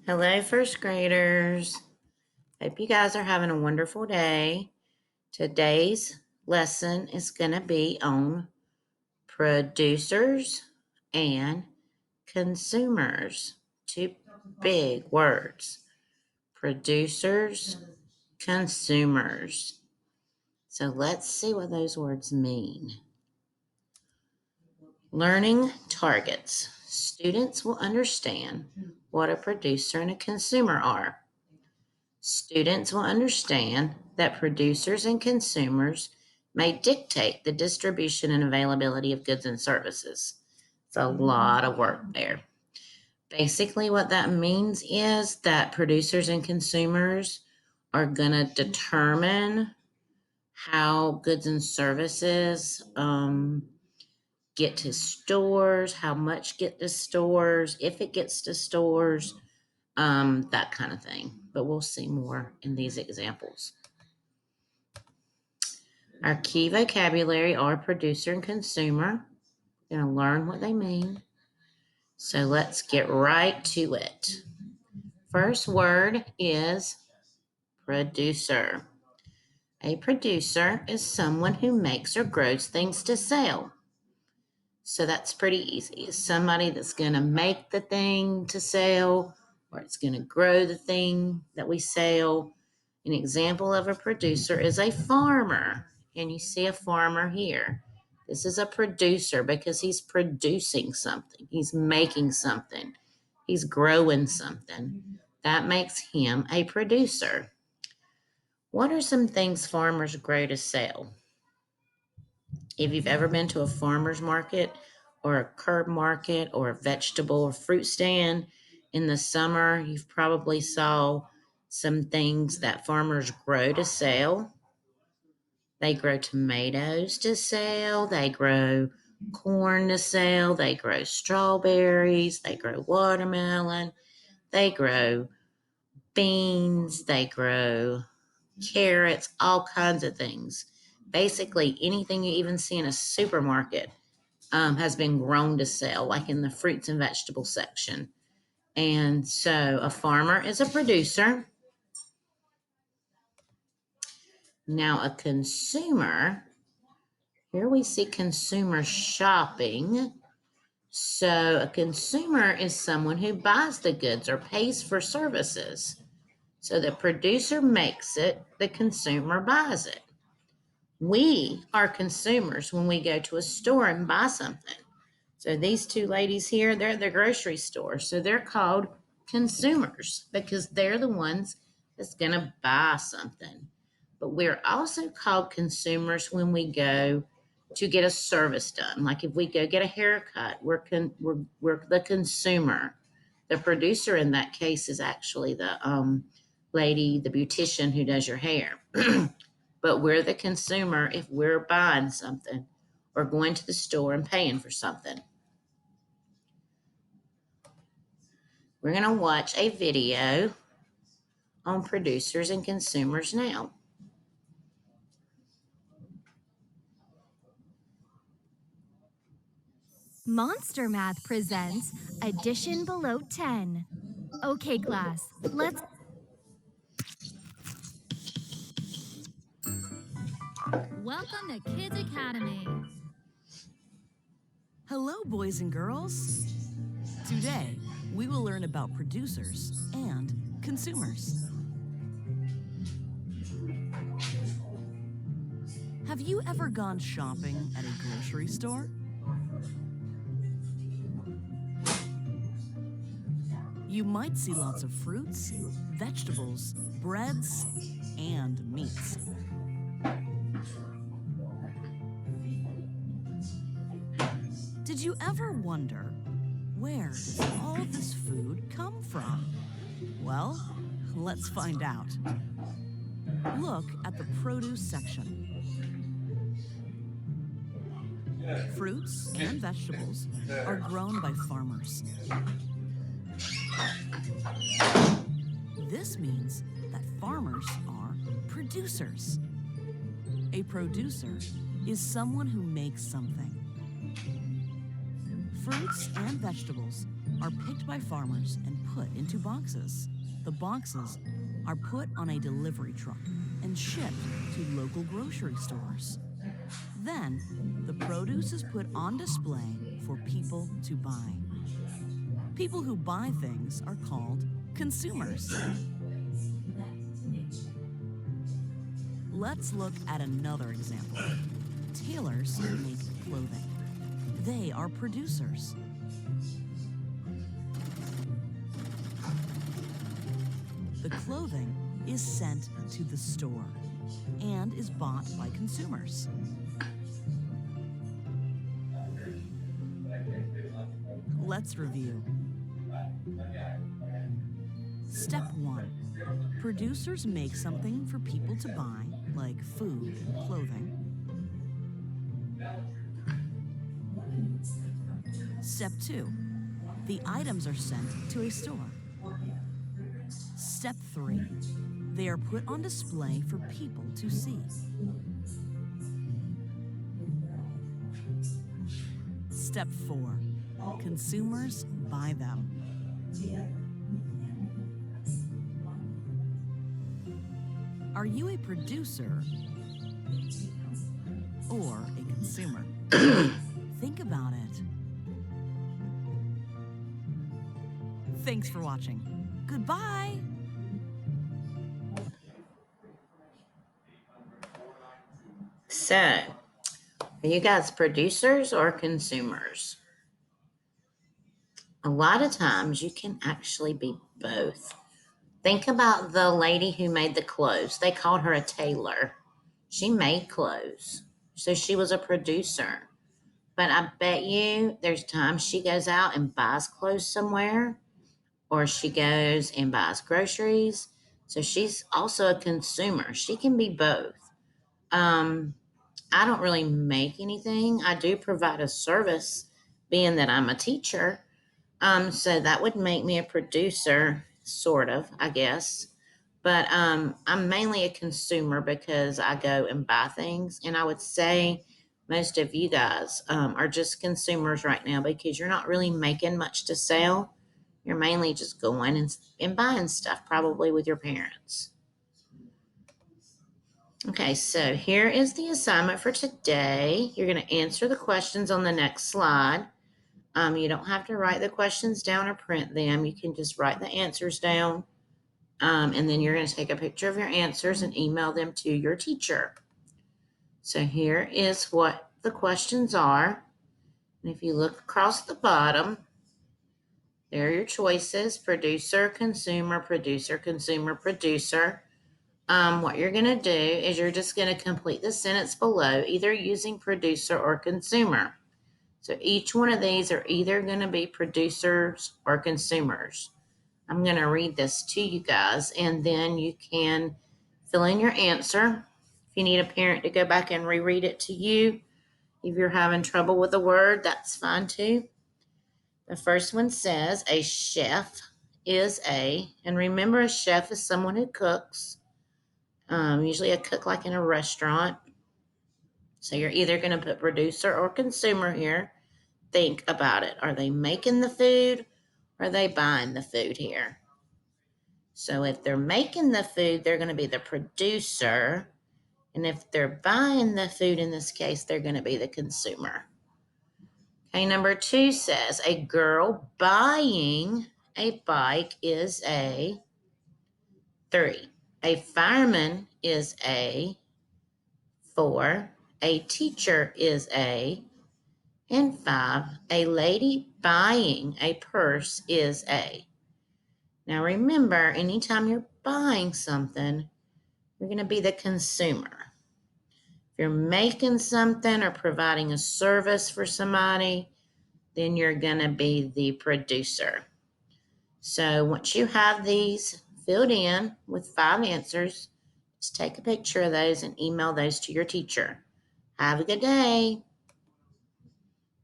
Hello, first graders. Hope you guys are having a wonderful day. Today's lesson is going to be on producers and consumers. Two big words producers, consumers. So let's see what those words mean. Learning targets. Students will understand what a producer and a consumer are. Students will understand that producers and consumers may dictate the distribution and availability of goods and services. It's a lot of work there. Basically, what that means is that producers and consumers are going to determine how goods and services get to stores, how much get to stores, if it gets to stores, that kind of thing. But we'll see more in these examples. Our key vocabulary are producer and consumer. We're going to learn what they mean. So let's get right to it. First word is producer. A producer is someone who makes or grows things to sell. So that's pretty easy. It's somebody that's going to make the thing to sell, or it's going to grow the thing that we sell. An example of a producer is a farmer. And you see a farmer here. This is a producer because he's producing something. He's making something. He's growing something. That makes him a producer. What are some things farmers grow to sell? If you've ever been to a farmer's market or a curb market or a vegetable or fruit stand in the summer, you've probably saw some things that farmers grow to sell. They grow tomatoes to sell. They grow corn to sell. They grow strawberries. They grow watermelon. They grow beans. They grow carrots, all kinds of things. Basically, anything you even see in a supermarket has been grown to sell, like in the fruits and vegetables section. And so a farmer is a producer. Now, a consumer, here we see consumer shopping. So a consumer is someone who buys the goods or pays for services. So the producer makes it, the consumer buys it. We are consumers when we go to a store and buy something. So these two ladies here, they're at the grocery store. So they're called consumers because they're the ones that's going to buy something. But we're also called consumers when we go to get a service done. Like if we go get a haircut, we're the consumer. The producer in that case is actually the lady, the beautician who does your hair. But we're the consumer if we're buying something or going to the store and paying for something. We're going to watch a video on producers and consumers now. Monster Math presents Addition Below 10. Okay, class, let's... Welcome to Kids Academy. Hello, boys and girls. Today, we will learn about producers and consumers. Have you ever gone shopping at a grocery store? You might see lots of fruits, vegetables, breads, and meats. Did you ever wonder, where does all this food come from? Well, let's find out. Look at the produce section. Fruits and vegetables are grown by farmers. This means that farmers are producers. A producer is someone who makes something. Fruits and vegetables are picked by farmers and put into boxes. The boxes are put on a delivery truck and shipped to local grocery stores. Then, the produce is put on display for people to buy. People who buy things are called consumers. Let's look at another example. Tailors make clothing. They are producers. The clothing is sent to the store and is bought by consumers. Let's review. Step 1. Producers make something for people to buy, like food and clothing. Step 2. The items are sent to a store. Step 3. They are put on display for people to see. Step 4. Consumers buy them. Are you a producer or a consumer? Think about it. Thanks for watching. Goodbye! So, are you guys producers or consumers? A lot of times you can actually be both. Think about the lady who made the clothes. They called her a tailor. She made clothes. So she was a producer. But I bet you there's times she goes out and buys clothes somewhere, or she goes and buys groceries. So she's also a consumer. She can be both. I don't really make anything. I do provide a service, being that I'm a teacher. So that would make me a producer, sort of, I guess. But I'm mainly a consumer because I go and buy things. And I would say most of you guys are just consumers right now because you're not really making much to sell. You're mainly just going and buying stuff, probably with your parents. Okay, so here is the assignment for today. You're going to answer the questions on the next slide. You don't have to write the questions down or print them. You can just write the answers down. And then you're going to take a picture of your answers and email them to your teacher. So here is what the questions are. And if you look across the bottom, there are your choices: producer, consumer, producer, consumer, producer. What you're going to do is you're just going to complete the sentence below, either using producer or consumer. So each one of these are either going to be producers or consumers. I'm going to read this to you guys, and then you can fill in your answer. If you need a parent to go back and reread it to you, if you're having trouble with a word, that's fine too. The first one says a chef is a, and remember, a chef is someone who cooks, usually a cook like in a restaurant. So you're either going to put producer or consumer here. Think about it. Are they making the food or are they buying the food here? So if they're making the food, they're going to be the producer. And if they're buying the food, in this case, they're going to be the consumer. Okay, number 2 says a girl buying a bike is a 3. A fireman is a 4. A teacher is a, and 5. A lady buying a purse is a. Now remember, anytime you're buying something, you're going to be the consumer. If you're making something or providing a service for somebody, then you're going to be the producer. So once you have these filled in with 5 answers, just take a picture of those and email those to your teacher. Have a good day.